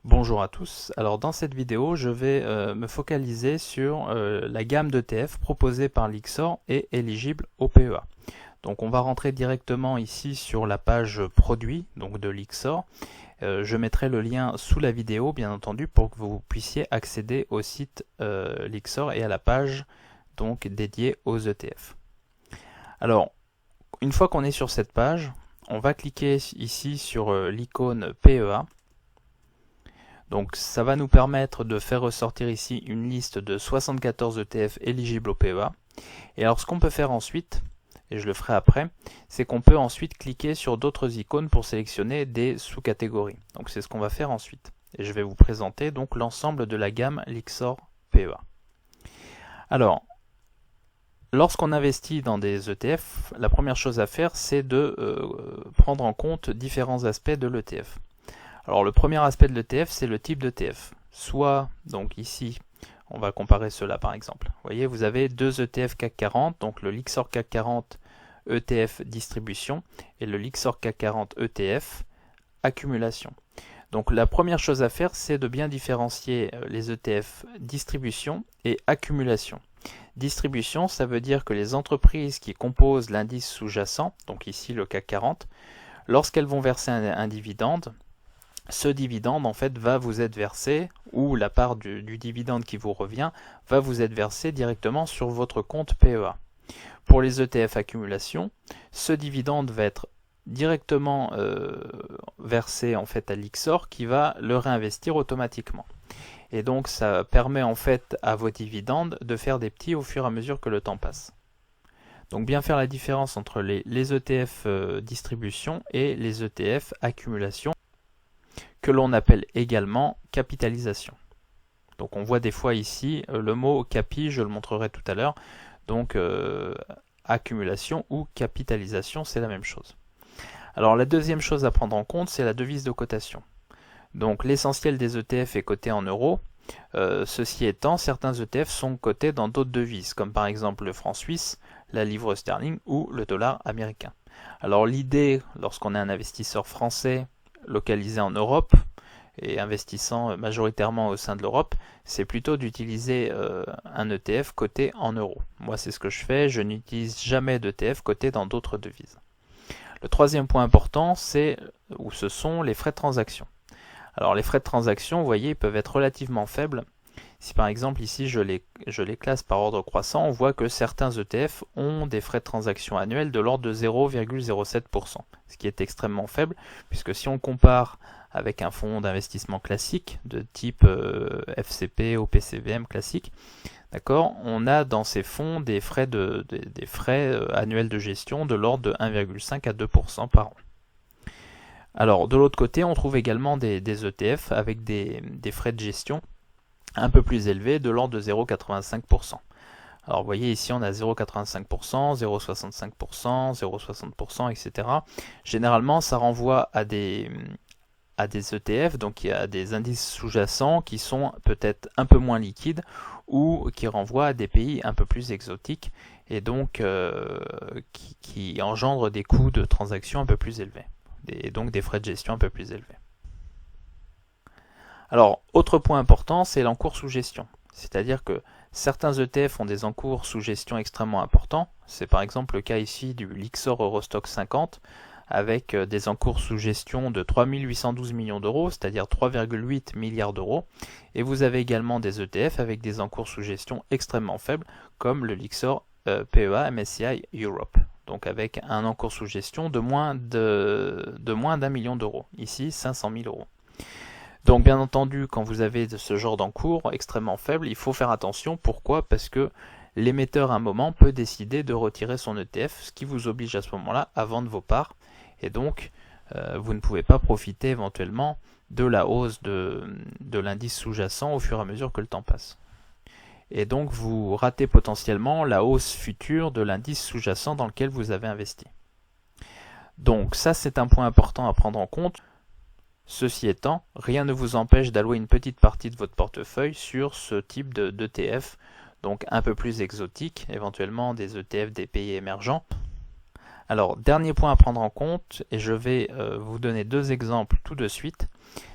Bonjour à tous. Alors dans cette vidéo, je vais me focaliser sur la gamme d'ETF proposée par Lyxor et éligible au PEA. Donc on va rentrer directement ici sur la page produit donc de Lyxor. Je mettrai le lien sous la vidéo bien entendu pour que vous puissiez accéder au site Lyxor et à la page donc dédiée aux ETF. Alors une fois qu'on est sur cette page, on va cliquer ici sur l'icône PEA. Donc ça va nous permettre de faire ressortir ici une liste de 74 ETF éligibles au PEA. Et alors ce qu'on peut faire ensuite, et je le ferai après, c'est qu'on peut ensuite cliquer sur d'autres icônes pour sélectionner des sous-catégories. Donc c'est ce qu'on va faire ensuite. Et je vais vous présenter donc l'ensemble de la gamme Lyxor PEA. Alors, lorsqu'on investit dans des ETF, la première chose à faire c'est de prendre en compte différents aspects de l'ETF. Alors le premier aspect de l'ETF, c'est le type d'ETF. Soit, donc ici, on va comparer cela par exemple. Vous voyez, vous avez deux ETF CAC 40, donc le Lyxor CAC 40 ETF distribution et le Lyxor CAC 40 ETF accumulation. Donc la première chose à faire, c'est de bien différencier les ETF distribution et accumulation. Distribution, ça veut dire que les entreprises qui composent l'indice sous-jacent, donc ici le CAC 40, lorsqu'elles vont verser un dividende, ce dividende en fait va vous être versé, ou la part du dividende qui vous revient va vous être versé directement sur votre compte PEA. Pour les ETF accumulation, ce dividende va être directement versé en fait à Lyxor qui va le réinvestir automatiquement. Et donc ça permet en fait à vos dividendes de faire des petits au fur et à mesure que le temps passe. Donc bien faire la différence entre les ETF distribution et les ETF accumulation, que l'on appelle également capitalisation. Donc on voit des fois ici le mot capi, je le montrerai tout à l'heure, donc accumulation ou capitalisation, c'est la même chose. Alors la deuxième chose à prendre en compte, c'est la devise de cotation. Donc l'essentiel des ETF est coté en euros. Ceci étant, certains ETF sont cotés dans d'autres devises, comme par exemple le franc suisse, la livre sterling ou le dollar américain. Alors l'idée, lorsqu'on est un investisseur français localisé en Europe et investissant majoritairement au sein de l'Europe, c'est plutôt d'utiliser un ETF coté en euros. Moi, c'est ce que je fais, je n'utilise jamais d'ETF coté dans d'autres devises. Le troisième point important, ce sont les frais de transaction. Alors les frais de transaction, vous voyez, ils peuvent être relativement faibles. Si par exemple ici je les classe par ordre croissant, on voit que certains ETF ont des frais de transaction annuels de l'ordre de 0,07%, ce qui est extrêmement faible, puisque si on compare avec un fonds d'investissement classique de type FCP ou PCVM classique, d'accord, on a dans ces fonds des frais, annuels de gestion de l'ordre de 1,5 à 2% par an. Alors de l'autre côté, on trouve également des ETF avec des frais de gestion un peu plus élevés de l'ordre de 0,85%. Alors vous voyez ici on a 0,85%, 0,65%, 0,60%, etc. Généralement ça renvoie à des ETF, donc il y a des indices sous-jacents qui sont peut-être un peu moins liquides ou qui renvoient à des pays un peu plus exotiques et donc qui engendrent des coûts de transaction un peu plus élevés et donc des frais de gestion un peu plus élevés. Alors, autre point important, c'est l'encours sous gestion. C'est-à-dire que certains ETF ont des encours sous gestion extrêmement importants. C'est par exemple le cas ici du Lyxor Eurostoxx 50 avec des encours sous gestion de 3 812 millions d'euros, c'est-à-dire 3,8 milliards d'euros. Et vous avez également des ETF avec des encours sous gestion extrêmement faibles, comme le Lyxor PEA MSCI Europe. Donc avec un encours sous gestion de moins d'1 million d'euros. Ici, 500 000 euros. Donc bien entendu, quand vous avez ce genre d'encours extrêmement faible, il faut faire attention. Pourquoi? Parce que l'émetteur à un moment peut décider de retirer son ETF, ce qui vous oblige à ce moment-là à vendre vos parts. Et donc, vous ne pouvez pas profiter éventuellement de la hausse de l'indice sous-jacent au fur et à mesure que le temps passe. Et donc, vous ratez potentiellement la hausse future de l'indice sous-jacent dans lequel vous avez investi. Donc ça, c'est un point important à prendre en compte. Ceci étant, rien ne vous empêche d'allouer une petite partie de votre portefeuille sur ce type d'ETF, donc un peu plus exotique, éventuellement des ETF des pays émergents. Alors, dernier point à prendre en compte, et je vais vous donner deux exemples tout de suite,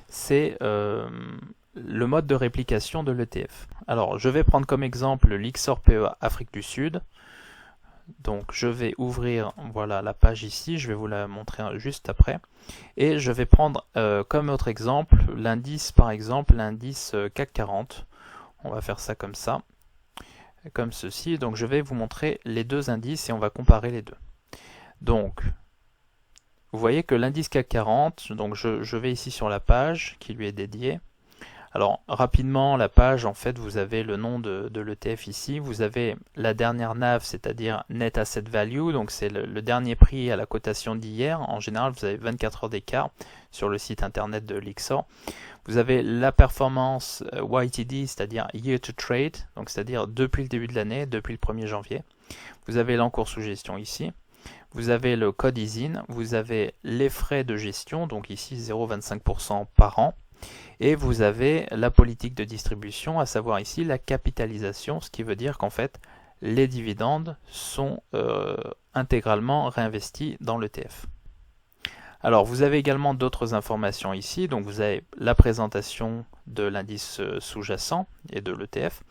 c'est le mode de réplication de l'ETF. Alors, je vais prendre comme exemple le Lyxor PEA Afrique du Sud. Donc, je vais ouvrir voilà, la page ici, je vais vous la montrer juste après. Et je vais prendre comme autre exemple l'indice, par exemple, l'indice CAC 40. On va faire ça comme ça, comme ceci. Donc, je vais vous montrer les deux indices et on va comparer les deux. Donc, vous voyez que l'indice CAC 40, donc je vais ici sur la page qui lui est dédiée. Alors rapidement, la page, en fait, vous avez le nom de l'ETF ici, vous avez la dernière NAV, c'est-à-dire Net Asset Value, donc c'est le dernier prix à la cotation d'hier. En général, vous avez 24 heures d'écart sur le site internet de Lyxor. Vous avez la performance YTD, c'est-à-dire Year to Trade, donc c'est-à-dire depuis le début de l'année, depuis le 1er janvier. Vous avez l'encours sous gestion ici. Vous avez le code ISIN, vous avez les frais de gestion, donc ici 0,25% par an. Et vous avez la politique de distribution, à savoir ici la capitalisation, ce qui veut dire qu'en fait, les dividendes sont intégralement réinvestis dans l'ETF. Alors, vous avez également d'autres informations ici. Donc, vous avez la présentation de l'indice sous-jacent et de l'ETF.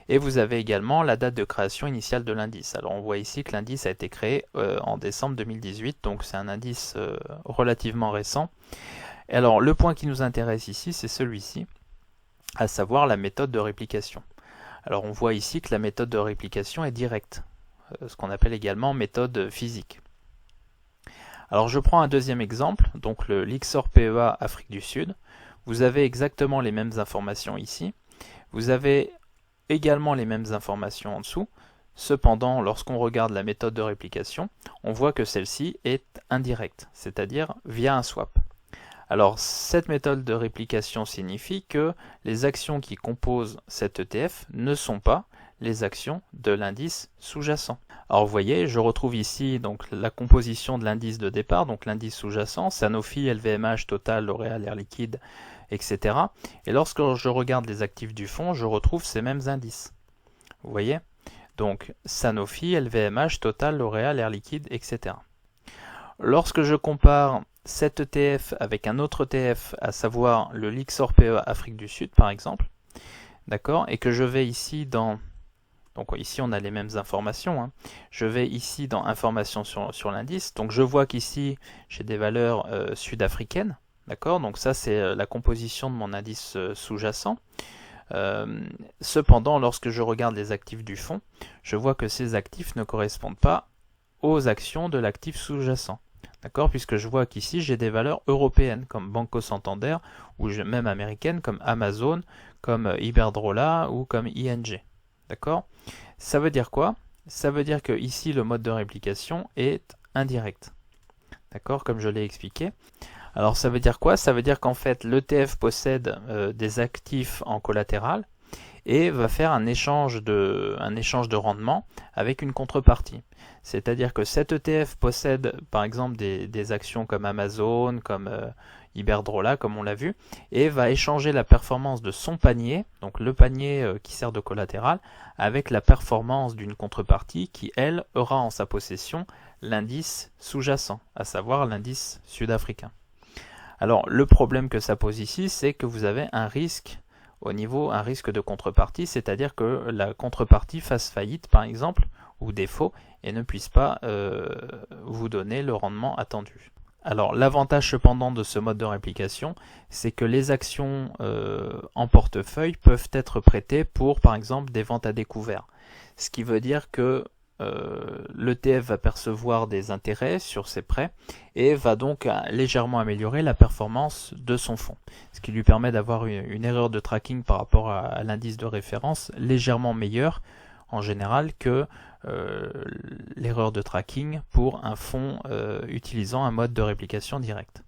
Et vous avez également la date de création initiale de l'indice. Alors, on voit ici que l'indice a été créé en décembre 2018. Donc, c'est un indice relativement récent. Alors, le point qui nous intéresse ici, c'est celui-ci, à savoir la méthode de réplication. Alors, on voit ici que la méthode de réplication est directe, ce qu'on appelle également méthode physique. Alors, je prends un deuxième exemple, donc le Lyxor PEA Afrique du Sud. Vous avez exactement les mêmes informations ici. Vous avez également les mêmes informations en dessous. Cependant, lorsqu'on regarde la méthode de réplication, on voit que celle-ci est indirecte, c'est-à-dire via un swap. Alors, cette méthode de réplication signifie que les actions qui composent cet ETF ne sont pas les actions de l'indice sous-jacent. Alors, vous voyez, je retrouve ici donc la composition de l'indice de départ, donc l'indice sous-jacent, Sanofi, LVMH, Total, L'Oréal, Air Liquide, etc. Et lorsque je regarde les actifs du fonds, je retrouve ces mêmes indices. Vous voyez? Donc, Sanofi, LVMH, Total, L'Oréal, Air Liquide, etc. Lorsque je compare cet ETF avec un autre ETF, à savoir le Lyxor PEA Afrique du Sud par exemple, d'accord, et que je vais ici dans, donc ici on a les mêmes informations, hein. Je vais ici dans informations sur l'indice, donc je vois qu'ici j'ai des valeurs sud-africaines, d'accord, donc ça c'est la composition de mon indice sous-jacent. Cependant, lorsque je regarde les actifs du fonds, je vois que ces actifs ne correspondent pas aux actions de l'actif sous-jacent. D'accord, puisque je vois qu'ici j'ai des valeurs européennes comme Banco Santander ou même américaines comme Amazon, comme Iberdrola ou comme ING. D'accord? Ça veut dire quoi? Ça veut dire que ici le mode de réplication est indirect. D'accord, comme je l'ai expliqué. Alors ça veut dire quoi? Ça veut dire qu'en fait l'ETF possède des actifs en collatéral et va faire un échange de rendement avec une contrepartie. C'est-à-dire que cet ETF possède par exemple des actions comme Amazon, comme Iberdrola, comme on l'a vu, et va échanger la performance de son panier, donc le panier qui sert de collatéral, avec la performance d'une contrepartie qui, elle, aura en sa possession l'indice sous-jacent, à savoir l'indice sud-africain. Alors, le problème que ça pose ici, c'est que vous avez un risque un risque de contrepartie, c'est-à-dire que la contrepartie fasse faillite, par exemple, ou défaut, et ne puisse pas vous donner le rendement attendu. Alors, l'avantage cependant de ce mode de réplication, c'est que les actions en portefeuille peuvent être prêtées pour, par exemple, des ventes à découvert. Ce qui veut dire que l'ETF va percevoir des intérêts sur ses prêts et va donc légèrement améliorer la performance de son fonds, ce qui lui permet d'avoir une erreur de tracking par rapport à l'indice de référence légèrement meilleure en général que l'erreur de tracking pour un fonds utilisant un mode de réplication directe.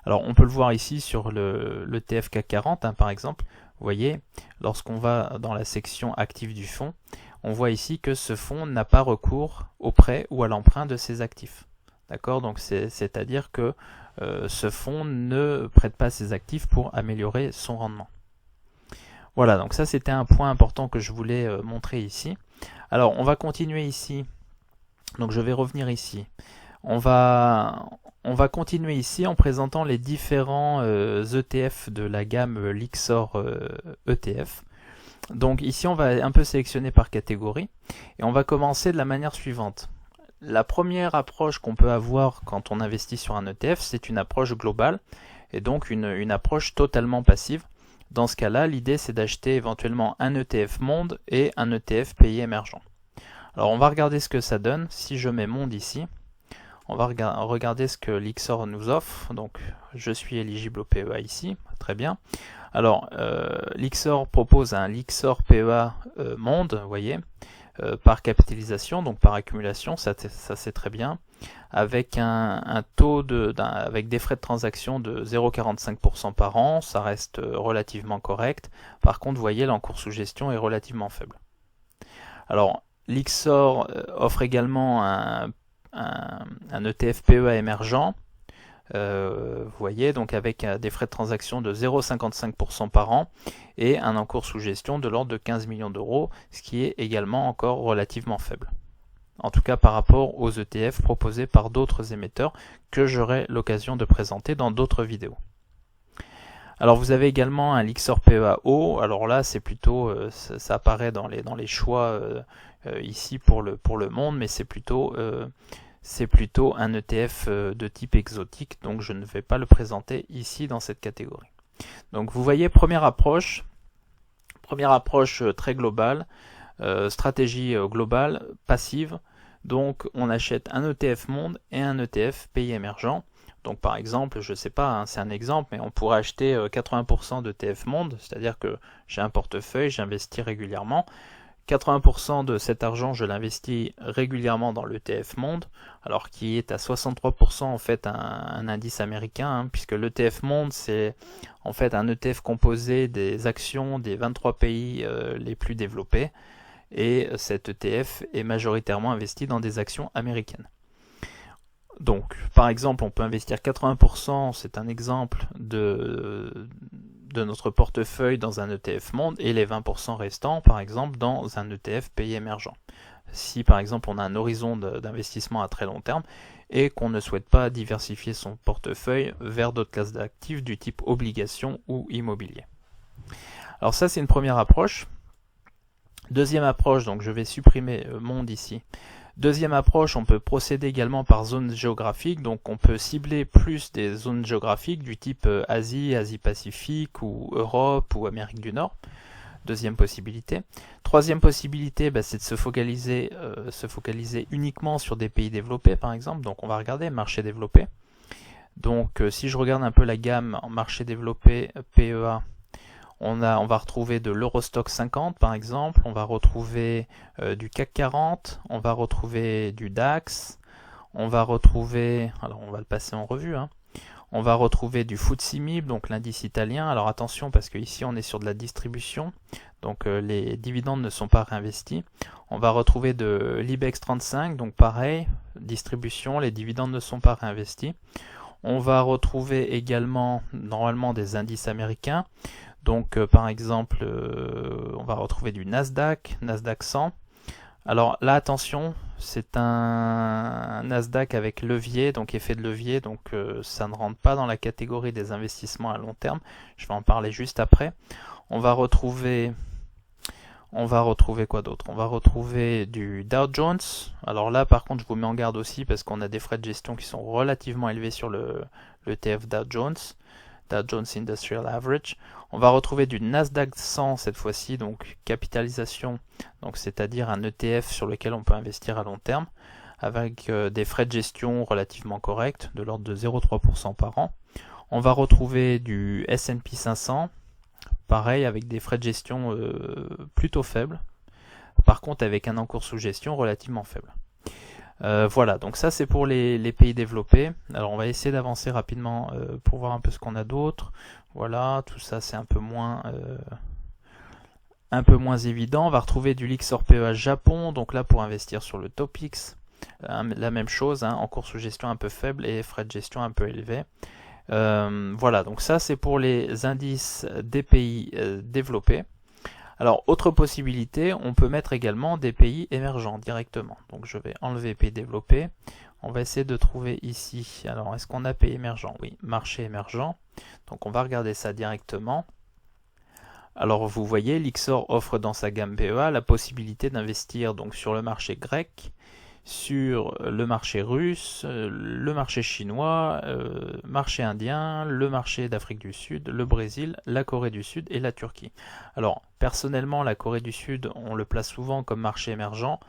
Alors on peut le voir ici sur l'ETF CAC 40 hein, par exemple. Vous voyez, lorsqu'on va dans la section actifs du fonds, on voit ici que ce fonds n'a pas recours au prêt ou à l'emprunt de ses actifs. D'accord, donc c'est-à-dire que ce fonds ne prête pas ses actifs pour améliorer son rendement. Voilà, donc ça c'était un point important que je voulais montrer ici. Alors on va continuer ici. Donc je vais revenir ici. On va on va continuer ici en présentant les différents ETF de la gamme Lyxor ETF. Donc ici on va un peu sélectionner par catégorie et on va commencer de la manière suivante. La première approche qu'on peut avoir quand on investit sur un ETF, c'est une approche globale et donc une approche totalement passive. Dans ce cas-là, l'idée c'est d'acheter éventuellement un ETF monde et un ETF pays émergent. Alors on va regarder ce que ça donne. Si je mets monde ici, on va regarder ce que Lyxor nous offre. Donc je suis éligible au PEA ici, très bien. Alors Lyxor propose un Lyxor PEA monde, vous voyez, par capitalisation, donc par accumulation, ça c'est très bien, avec un taux avec des frais de transaction de 0,45% par an, ça reste relativement correct. Par contre, vous voyez, l'encours sous gestion est relativement faible. Alors, Lyxor offre également un ETF PEA émergent, vous voyez, donc avec des frais de transaction de 0,55% par an et un encours sous gestion de l'ordre de 15 millions d'euros, ce qui est également encore relativement faible. En tout cas par rapport aux ETF proposés par d'autres émetteurs que j'aurai l'occasion de présenter dans d'autres vidéos. Alors vous avez également un Lyxor PEA haut, alors là c'est plutôt, ça apparaît dans les choix ici pour le monde, mais c'est plutôt un ETF de type exotique, donc je ne vais pas le présenter ici dans cette catégorie. Donc vous voyez, première approche très globale, stratégie globale, passive. Donc on achète un ETF monde et un ETF pays émergent. Donc par exemple, je ne sais pas, hein, c'est un exemple, mais on pourrait acheter 80% d'ETF monde, c'est-à-dire que j'ai un portefeuille, j'investis régulièrement. 80% de cet argent, je l'investis régulièrement dans l'ETF monde, alors qui est à 63% en fait un indice américain, hein, puisque l'ETF monde c'est en fait un ETF composé des actions des 23 pays les plus développés, et cet ETF est majoritairement investi dans des actions américaines. Donc, par exemple, on peut investir 80%, c'est un exemple de notre portefeuille dans un ETF monde et les 20% restants, par exemple, dans un ETF pays émergent. Si, par exemple, on a un horizon d'investissement à très long terme et qu'on ne souhaite pas diversifier son portefeuille vers d'autres classes d'actifs du type obligation ou immobilier. Alors ça, c'est une première approche. Deuxième approche, donc je vais supprimer monde ici. Deuxième approche, on peut procéder également par zone géographique, donc on peut cibler plus des zones géographiques du type Asie, Asie-Pacifique ou Europe ou Amérique du Nord. Deuxième possibilité. Troisième possibilité, c'est de se focaliser uniquement sur des pays développés par exemple, donc on va regarder marché développé. Donc si je regarde un peu la gamme en marché développé PEA, on va retrouver de l'Eurostock 50 par exemple, on va retrouver du CAC 40, on va retrouver du DAX, on va retrouver, alors on va le passer en revue, hein, on va retrouver du FTSE MIB, donc l'indice italien. Alors attention parce que ici on est sur de la distribution, donc les dividendes ne sont pas réinvestis. On va retrouver de l'IBEX 35, donc pareil, distribution, les dividendes ne sont pas réinvestis. On va retrouver également normalement des indices américains. Donc par exemple, on va retrouver du Nasdaq 100. Alors là, attention, c'est un Nasdaq avec levier, donc effet de levier, donc ça ne rentre pas dans la catégorie des investissements à long terme. Je vais en parler juste après. On va retrouver quoi d'autre? On va retrouver du Dow Jones. Alors là, par contre, je vous mets en garde aussi parce qu'on a des frais de gestion qui sont relativement élevés sur le ETF Dow Jones Industrial Average. On va retrouver du Nasdaq 100 cette fois-ci, donc capitalisation, donc c'est-à-dire un ETF sur lequel on peut investir à long terme, avec des frais de gestion relativement corrects, de l'ordre de 0,3% par an. On va retrouver du S&P 500, pareil avec des frais de gestion plutôt faibles, par contre avec un encours sous gestion relativement faible. Voilà, donc ça c'est pour les pays développés. Alors on va essayer d'avancer rapidement pour voir un peu ce qu'on a d'autre. Voilà, tout ça c'est un peu moins évident. On va retrouver du Lyxor PEA Japon, donc là pour investir sur le Topix, la même chose, hein, encours sous gestion un peu faible et frais de gestion un peu élevés. Voilà, donc ça c'est pour les indices des pays développés. Alors, autre possibilité, on peut mettre également des pays émergents directement. Donc, je vais enlever pays développés. On va essayer de trouver ici. Alors, est-ce qu'on a pays émergent? Oui, marché émergent. Donc, on va regarder ça directement. Alors, vous voyez, Lyxor offre dans sa gamme PEA la possibilité d'investir donc sur le marché grec, sur le marché russe, le marché chinois, marché indien, le marché d'Afrique du Sud, le Brésil, la Corée du Sud et la Turquie. Alors, personnellement, la Corée du Sud, on le place souvent comme marché émergent.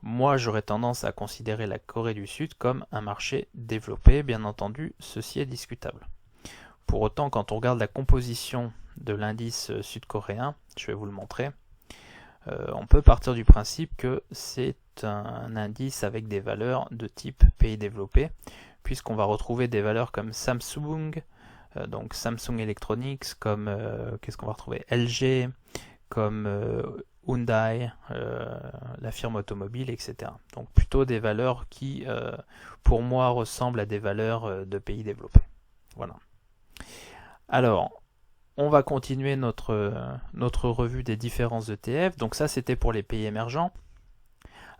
Moi, j'aurais tendance à considérer la Corée du Sud comme un marché développé. Bien entendu, ceci est discutable. Pour autant, quand on regarde la composition de l'indice sud-coréen, je vais vous le montrer, on peut partir du principe que c'est un indice avec des valeurs de type pays développé, puisqu'on va retrouver des valeurs comme Samsung, donc Samsung Electronics, comme qu'est-ce qu'on va retrouver, LG, comme Hyundai, la firme automobile, etc. Donc plutôt des valeurs qui, pour moi, ressemblent à des valeurs de pays développés. Voilà. Alors, on va continuer notre revue des différents ETF. Donc ça, c'était pour les pays émergents.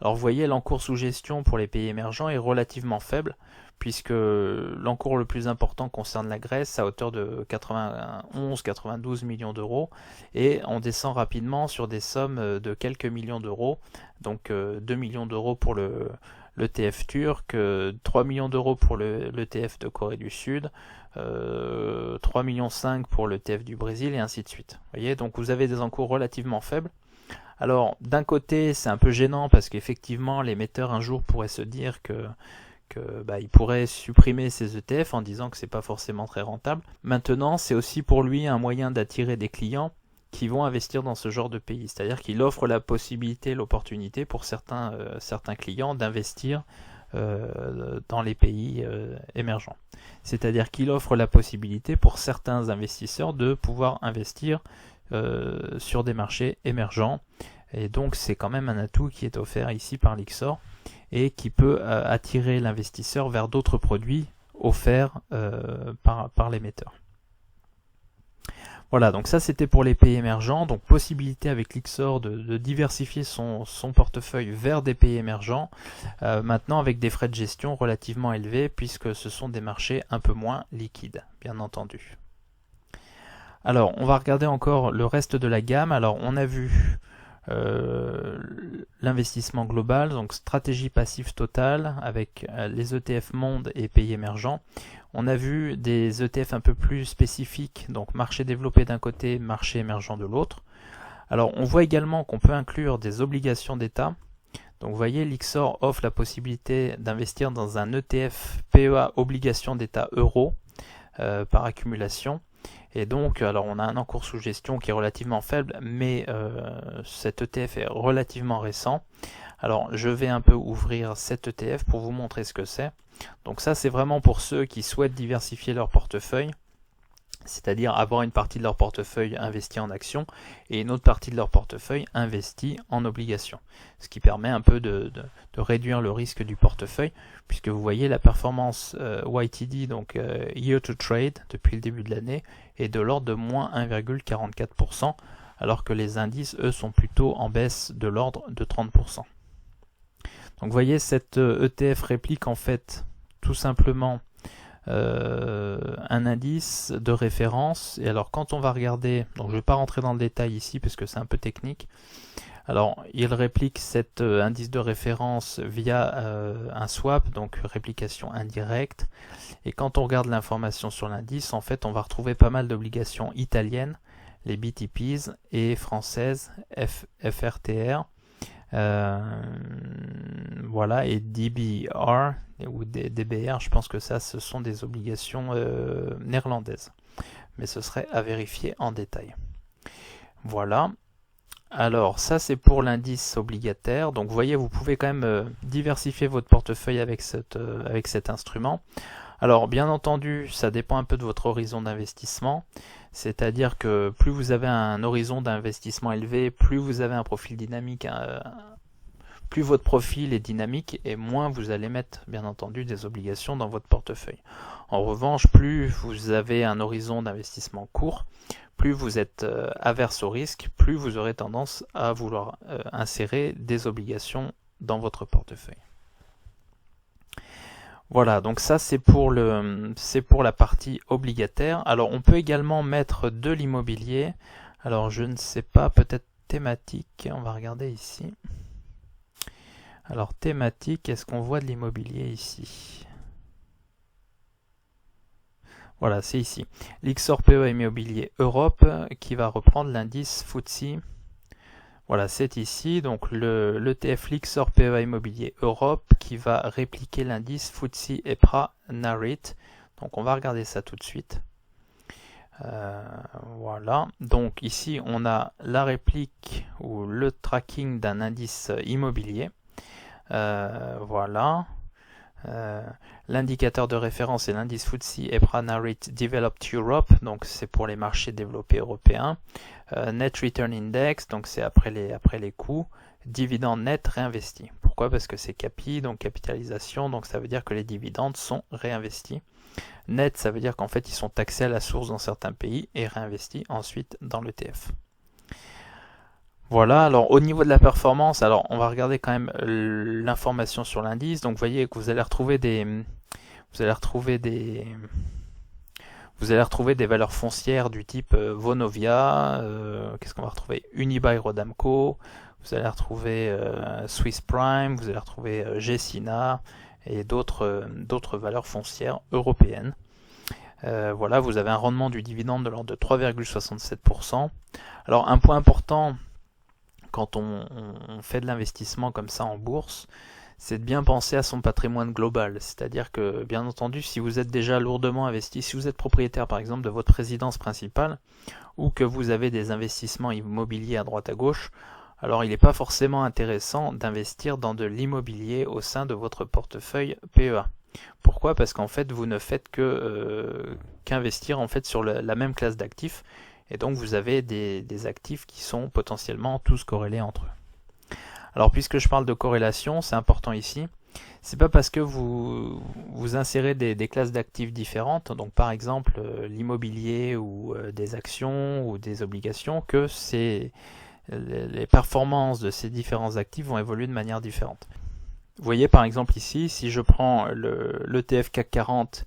Alors vous voyez, l'encours sous gestion pour les pays émergents est relativement faible, puisque l'encours le plus important concerne la Grèce à hauteur de 91-92 millions d'euros, et on descend rapidement sur des sommes de quelques millions d'euros, donc 2 millions d'euros pour l'ETF turc, 3 millions d'euros pour l'ETF de Corée du Sud, 3,5 millions pour l'ETF du Brésil, et ainsi de suite. Vous voyez, donc vous avez des encours relativement faibles. Alors, d'un côté, c'est un peu gênant parce qu'effectivement, l'émetteur un jour pourrait se dire il pourrait supprimer ces ETF en disant que c'est pas forcément très rentable. Maintenant, c'est aussi pour lui un moyen d'attirer des clients qui vont investir dans ce genre de pays. C'est-à-dire qu'il offre la possibilité, l'opportunité pour certains clients d'investir dans les pays émergents. C'est-à-dire qu'il offre la possibilité pour certains investisseurs de pouvoir investir sur des marchés émergents, et donc c'est quand même un atout qui est offert ici par Lyxor et qui peut attirer l'investisseur vers d'autres produits offerts par l'émetteur. Voilà, donc ça c'était pour les pays émergents, donc possibilité avec Lyxor de diversifier son portefeuille vers des pays émergents, maintenant avec des frais de gestion relativement élevés puisque ce sont des marchés un peu moins liquides, bien entendu. Alors, on va regarder encore le reste de la gamme. Alors, on a vu l'investissement global, donc stratégie passive totale avec les ETF monde et pays émergents. On a vu des ETF un peu plus spécifiques, donc marché développé d'un côté, marché émergent de l'autre. Alors, on voit également qu'on peut inclure des obligations d'État. Donc, vous voyez, Lyxor offre la possibilité d'investir dans un ETF PEA obligation d'État euro par accumulation. Et donc, alors on a un encours sous gestion qui est relativement faible, mais cet ETF est relativement récent. Alors, je vais un peu ouvrir cet ETF pour vous montrer ce que c'est. Donc ça, c'est vraiment pour ceux qui souhaitent diversifier leur portefeuille, c'est-à-dire avoir une partie de leur portefeuille investie en actions et une autre partie de leur portefeuille investie en obligations. Ce qui permet un peu de réduire le risque du portefeuille, puisque vous voyez la performance YTD, donc Year to Trade, depuis le début de l'année, est de l'ordre de moins 1,44%, alors que les indices, eux, sont plutôt en baisse de l'ordre de 30%. Donc vous voyez, cette ETF réplique en fait tout simplement un indice de référence. Et alors quand on va regarder, donc je ne vais pas rentrer dans le détail ici parce que c'est un peu technique. Alors il réplique cet indice de référence via un swap, donc réplication indirecte. Et quand on regarde l'information sur l'indice, en fait on va retrouver pas mal d'obligations italiennes, les BTPs, et françaises, FRTR. Voilà, et DBR ou DBR, je pense que ça, ce sont des obligations néerlandaises, mais ce serait à vérifier en détail. Voilà, alors ça c'est pour l'indice obligataire. Donc vous voyez, vous pouvez quand même diversifier votre portefeuille avec cet instrument. Alors bien entendu, ça dépend un peu de votre horizon d'investissement, c'est-à-dire que plus vous avez un horizon d'investissement élevé, plus vous avez un profil dynamique, plus votre profil est dynamique et moins vous allez mettre bien entendu des obligations dans votre portefeuille. En revanche, plus vous avez un horizon d'investissement court, plus vous êtes averse au risque, plus vous aurez tendance à vouloir insérer des obligations dans votre portefeuille. Voilà, donc ça c'est pour la partie obligataire. Alors on peut également mettre de l'immobilier. Alors je ne sais pas, peut-être thématique, on va regarder ici. Alors thématique, est-ce qu'on voit de l'immobilier ici? Voilà, c'est ici. Lixor PEA Immobilier Europe qui va reprendre l'indice FTSE. Voilà, c'est ici, donc l'ETF Lixor PEA Immobilier Europe qui va répliquer l'indice FTSE EPRA Nareit. Donc on va regarder ça tout de suite. Voilà, donc ici on a la réplique ou le tracking d'un indice immobilier. Voilà. L'indicateur de référence est l'indice FTSE EPRA Nareit Developed Europe, donc c'est pour les marchés développés européens. Net Return Index, donc c'est après les coûts. Dividende net réinvesti. Pourquoi? Parce que c'est CAPI, donc capitalisation, donc ça veut dire que les dividendes sont réinvestis. Net, ça veut dire qu'en fait ils sont taxés à la source dans certains pays et réinvestis ensuite dans l'ETF. Voilà, alors au niveau de la performance, alors on va regarder quand même l'information sur l'indice. Donc vous voyez que vous allez retrouver des valeurs foncières du type Vonovia, qu'est-ce qu'on va retrouver? Unibail Rodamco, vous allez retrouver Swiss Prime, vous allez retrouver Gecina et d'autres valeurs foncières européennes. Voilà, vous avez un rendement du dividende de l'ordre de 3,67%. Alors un point important quand on fait de l'investissement comme ça en bourse, c'est de bien penser à son patrimoine global. C'est-à-dire que, bien entendu, si vous êtes déjà lourdement investi, si vous êtes propriétaire par exemple de votre résidence principale, ou que vous avez des investissements immobiliers à droite à gauche, alors il n'est pas forcément intéressant d'investir dans de l'immobilier au sein de votre portefeuille PEA. Pourquoi? Parce qu'en fait vous ne faites qu'investir en fait sur la même classe d'actifs, et donc vous avez des actifs qui sont potentiellement tous corrélés entre eux. Alors puisque je parle de corrélation, c'est important ici, c'est pas parce que vous insérez des classes d'actifs différentes, donc par exemple l'immobilier ou des actions ou des obligations, que les performances de ces différents actifs vont évoluer de manière différente. Vous voyez par exemple ici, si je prends l'ETF CAC 40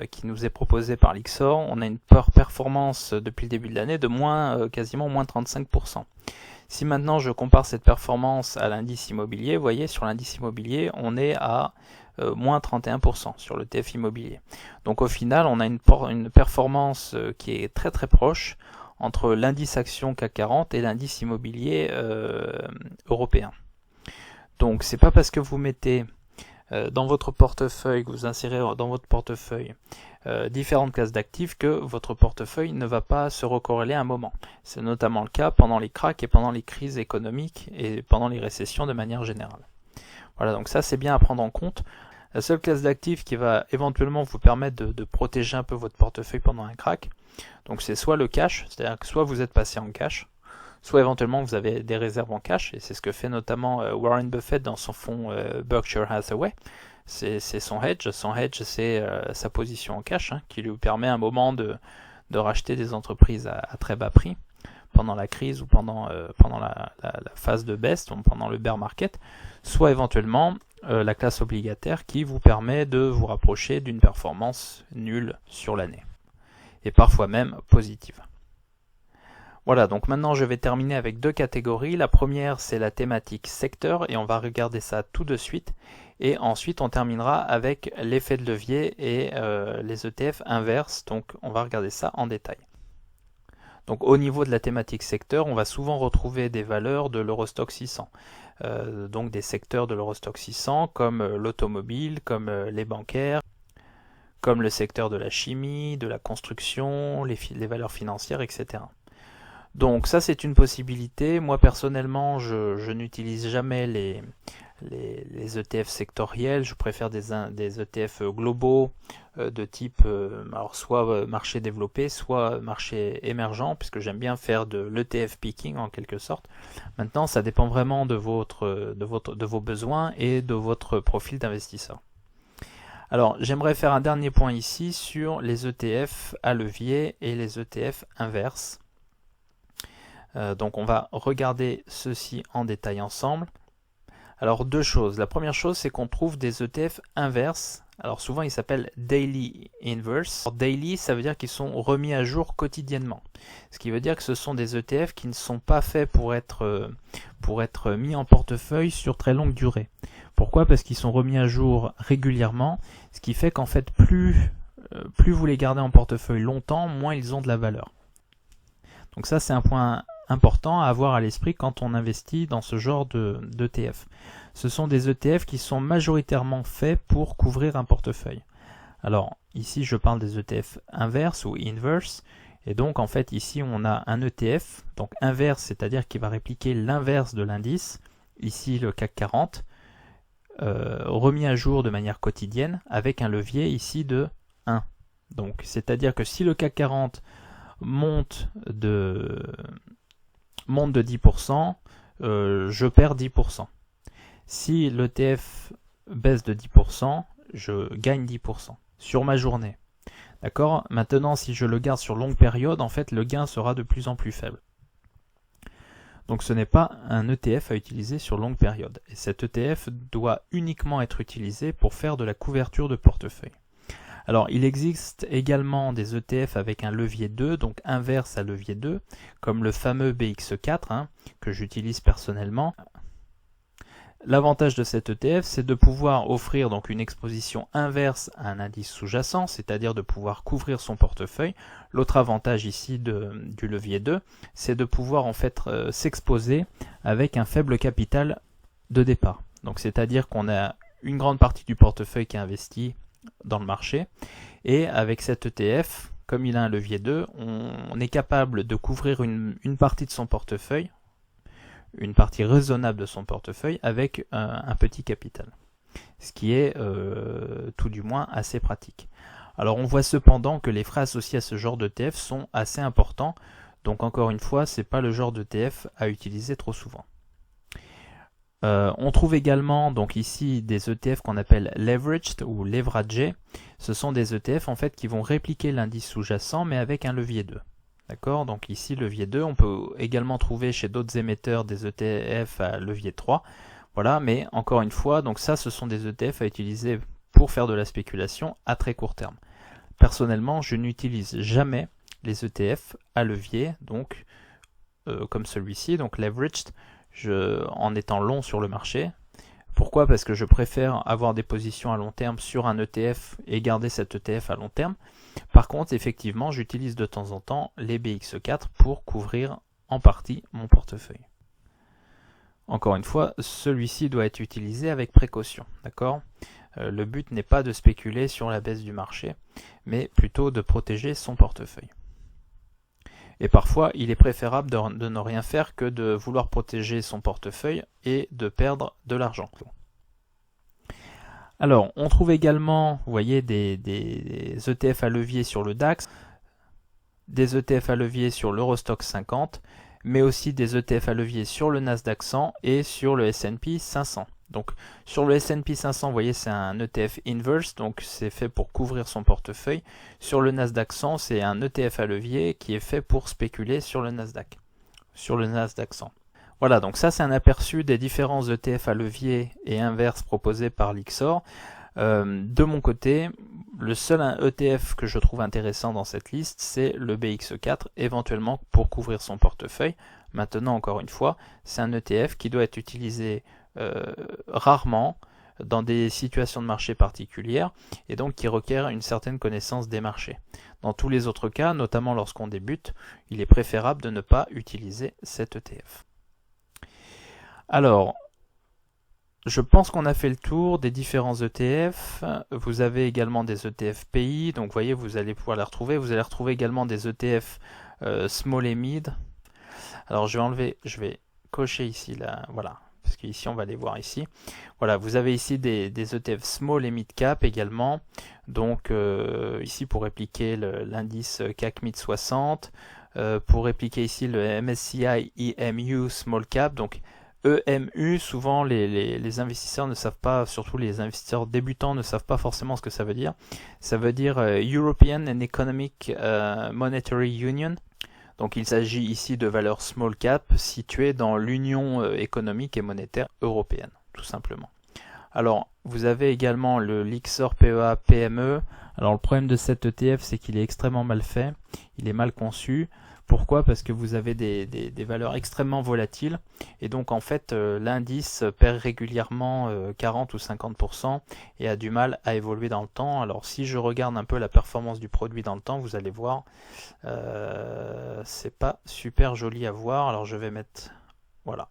qui nous est proposé par Lixor, on a une performance depuis le début de l'année de quasiment moins 35%. Si maintenant je compare cette performance à l'indice immobilier, vous voyez sur l'indice immobilier on est à moins 31% sur l'ETF immobilier. Donc au final on a une performance qui est très très proche entre l'indice action CAC 40 et l'indice immobilier européen. Donc c'est pas parce que vous mettez dans votre portefeuille, que vous insérez dans votre portefeuille différentes classes d'actifs que votre portefeuille ne va pas se recorréler à un moment. C'est notamment le cas pendant les cracks et pendant les crises économiques et pendant les récessions de manière générale. Voilà, donc ça c'est bien à prendre en compte. La seule classe d'actifs qui va éventuellement vous permettre de protéger un peu votre portefeuille pendant un crack, donc c'est soit le cash, c'est-à-dire que soit vous êtes passé en cash, soit éventuellement vous avez des réserves en cash, et c'est ce que fait notamment Warren Buffett dans son fonds Berkshire Hathaway. C'est son hedge. Son hedge, c'est sa position en cash, qui lui permet à un moment de racheter des entreprises à très bas prix pendant la crise ou pendant la phase de baisse, donc pendant le bear market, soit éventuellement la classe obligataire qui vous permet de vous rapprocher d'une performance nulle sur l'année, et parfois même positive. Voilà, donc maintenant je vais terminer avec deux catégories. La première, c'est la thématique secteur, et on va regarder ça tout de suite. Et ensuite, on terminera avec l'effet de levier et les ETF inverses. Donc, on va regarder ça en détail. Donc, au niveau de la thématique secteur, on va souvent retrouver des valeurs de l'Eurostoxx 600. Donc, des secteurs de l'Eurostoxx 600 comme l'automobile, comme les bancaires, comme le secteur de la chimie, de la construction, les valeurs financières, etc. Donc ça c'est une possibilité. Moi personnellement je n'utilise jamais les ETF sectoriels. Je préfère des ETF globaux de type alors soit marché développé, soit marché émergent, puisque j'aime bien faire de l'ETF picking en quelque sorte. Maintenant ça dépend vraiment de vos besoins et de votre profil d'investisseur. Alors j'aimerais faire un dernier point ici sur les ETF à levier et les ETF inverses. Donc on va regarder ceci en détail ensemble. Alors deux choses. La première chose, c'est qu'on trouve des ETF inverses. Alors souvent, ils s'appellent Daily Inverse. Alors, daily, ça veut dire qu'ils sont remis à jour quotidiennement. Ce qui veut dire que ce sont des ETF qui ne sont pas faits pour être mis en portefeuille sur très longue durée. Pourquoi? Parce qu'ils sont remis à jour régulièrement, ce qui fait qu'en fait, plus vous les gardez en portefeuille longtemps, moins ils ont de la valeur. Donc ça, c'est un point important à avoir à l'esprit quand on investit dans ce genre d'ETF. Ce sont des ETF qui sont majoritairement faits pour couvrir un portefeuille. Alors ici, je parle des ETF inverse ou inverse. Et donc en fait ici on a un ETF, donc inverse, c'est-à-dire qu'il va répliquer l'inverse de l'indice, ici le CAC 40, remis à jour de manière quotidienne avec un levier ici de 1. Donc c'est-à-dire que si le CAC 40 monte de 10%, je perds 10%. Si l'ETF baisse de 10%, je gagne 10% sur ma journée. D'accord? Maintenant, si je le garde sur longue période, en fait, le gain sera de plus en plus faible. Donc ce n'est pas un ETF à utiliser sur longue période. Et cet ETF doit uniquement être utilisé pour faire de la couverture de portefeuille. Alors, il existe également des ETF avec un levier 2, donc inverse à levier 2, comme le fameux BX4, que j'utilise personnellement. L'avantage de cet ETF, c'est de pouvoir offrir donc une exposition inverse à un indice sous-jacent, c'est-à-dire de pouvoir couvrir son portefeuille. L'autre avantage ici du levier 2, c'est de pouvoir en fait s'exposer avec un faible capital de départ. Donc c'est-à-dire qu'on a une grande partie du portefeuille qui est investi dans le marché, et avec cet ETF, comme il a un levier 2, on est capable de couvrir une partie de son portefeuille, une partie raisonnable de son portefeuille avec un petit capital, ce qui est tout du moins assez pratique. Alors on voit cependant que les frais associés à ce genre d'ETF sont assez importants, donc encore une fois, c'est pas le genre d'ETF à utiliser trop souvent. On trouve également donc ici des ETF qu'on appelle leveraged ou leveragés. Ce sont des ETF en fait qui vont répliquer l'indice sous-jacent mais avec un levier 2. D'accord? Donc ici levier 2, on peut également trouver chez d'autres émetteurs des ETF à levier 3. Voilà, mais encore une fois, donc ça ce sont des ETF à utiliser pour faire de la spéculation à très court terme. Personnellement, je n'utilise jamais les ETF à levier, donc comme celui-ci, donc leveraged, en étant long sur le marché. Pourquoi? Parce que je préfère avoir des positions à long terme sur un ETF et garder cet ETF à long terme. Par contre, effectivement, j'utilise de temps en temps les BX4 pour couvrir en partie mon portefeuille. Encore une fois, celui-ci doit être utilisé avec précaution. D'accord? Le but n'est pas de spéculer sur la baisse du marché, mais plutôt de protéger son portefeuille. Et parfois, il est préférable de ne rien faire que de vouloir protéger son portefeuille et de perdre de l'argent. Alors, on trouve également, vous voyez, des ETF à levier sur le DAX, des ETF à levier sur l'Eurostoxx 50, mais aussi des ETF à levier sur le Nasdaq 100 et sur le S&P 500. Donc sur le S&P 500, vous voyez, c'est un ETF inverse, donc c'est fait pour couvrir son portefeuille. Sur le Nasdaq 100, c'est un ETF à levier qui est fait pour spéculer sur le Nasdaq 100. Voilà, donc ça c'est un aperçu des différents ETF à levier et inverse proposés par Lyxor. De mon côté, le seul ETF que je trouve intéressant dans cette liste, c'est le BX4, éventuellement pour couvrir son portefeuille. Maintenant, encore une fois, c'est un ETF qui doit être utilisé rarement dans des situations de marché particulières et donc qui requiert une certaine connaissance des marchés. Dans tous les autres cas, notamment lorsqu'on débute, il est préférable de ne pas utiliser cet ETF. Alors, je pense qu'on a fait le tour des différents ETF. Vous avez également des ETF pays, donc vous voyez, vous allez pouvoir les retrouver. Vous allez retrouver également des ETF small et mid. Alors je vais cocher ici là, voilà, parce qu'ici on va les voir ici. Voilà, vous avez ici des ETF small et mid cap également. Donc ici pour répliquer l'indice CAC Mid 60, pour répliquer ici le MSCI EMU small cap, donc EMU, souvent les investisseurs ne savent pas, surtout les investisseurs débutants ne savent pas forcément ce que ça veut dire. Ça veut dire European and Economic Monetary Union. Donc il s'agit ici de valeurs small cap situées dans l'Union économique et monétaire européenne. tout simplement. Alors, vous avez également le Lyxor PEA PME. Alors, le problème de cet ETF, c'est qu'il est extrêmement mal fait. Il est mal conçu. Pourquoi? Parce que vous avez des valeurs extrêmement volatiles. Et donc, en fait, l'indice perd régulièrement 40 ou 50% et a du mal à évoluer dans le temps. Alors, si je regarde un peu la performance du produit dans le temps, vous allez voir, c'est pas super joli à voir. Alors, je vais mettre... Voilà.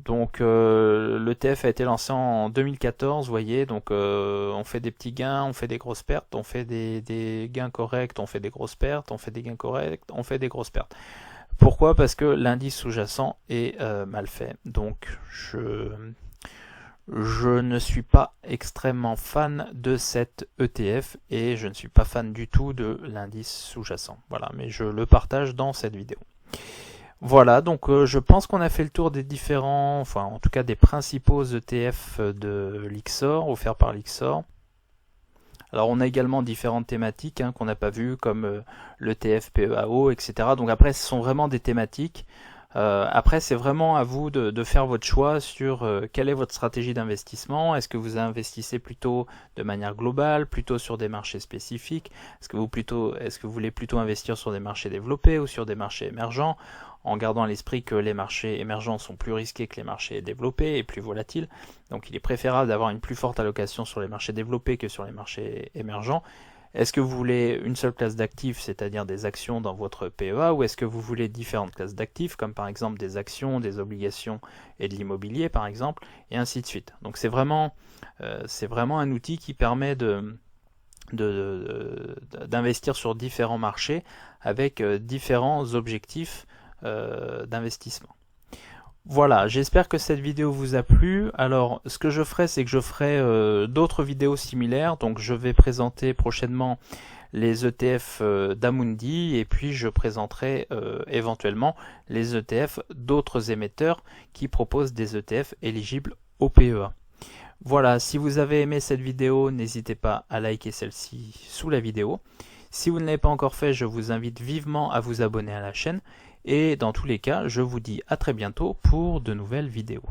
Donc l'ETF a été lancé en 2014, vous voyez, donc on fait des petits gains, on fait des grosses pertes, on fait des gains corrects, on fait des grosses pertes, on fait des gains corrects, on fait des grosses pertes. Pourquoi? Parce que l'indice sous-jacent est mal fait. Donc je ne suis pas extrêmement fan de cet ETF et je ne suis pas fan du tout de l'indice sous-jacent. Voilà, mais je le partage dans cette vidéo. Voilà, donc je pense qu'on a fait le tour des différents, enfin en tout cas des principaux ETF de Lyxor, offerts par Lyxor. Alors on a également différentes thématiques qu'on n'a pas vues, comme l'ETF PEAO, etc. Donc après ce sont vraiment des thématiques. Après c'est vraiment à vous de faire votre choix sur quelle est votre stratégie d'investissement. Est-ce que vous investissez plutôt de manière globale, plutôt sur des marchés spécifiques? Est-ce que vous voulez plutôt investir sur des marchés développés ou sur des marchés émergents, en gardant à l'esprit que les marchés émergents sont plus risqués que les marchés développés et plus volatiles. Donc il est préférable d'avoir une plus forte allocation sur les marchés développés que sur les marchés émergents. Est-ce que vous voulez une seule classe d'actifs, c'est-à-dire des actions dans votre PEA, ou est-ce que vous voulez différentes classes d'actifs, comme par exemple des actions, des obligations et de l'immobilier par exemple, et ainsi de suite. Donc c'est vraiment un outil qui permet d'investir sur différents marchés avec différents objectifs d'investissement. Voilà, j'espère que cette vidéo vous a plu. Alors, ce que je ferai, c'est que je ferai d'autres vidéos similaires. Donc, je vais présenter prochainement les ETF d'Amundi et puis je présenterai éventuellement les ETF d'autres émetteurs qui proposent des ETF éligibles au PEA. Voilà, si vous avez aimé cette vidéo, n'hésitez pas à liker celle-ci sous la vidéo. Si vous ne l'avez pas encore fait, je vous invite vivement à vous abonner à la chaîne. Et dans tous les cas, je vous dis à très bientôt pour de nouvelles vidéos.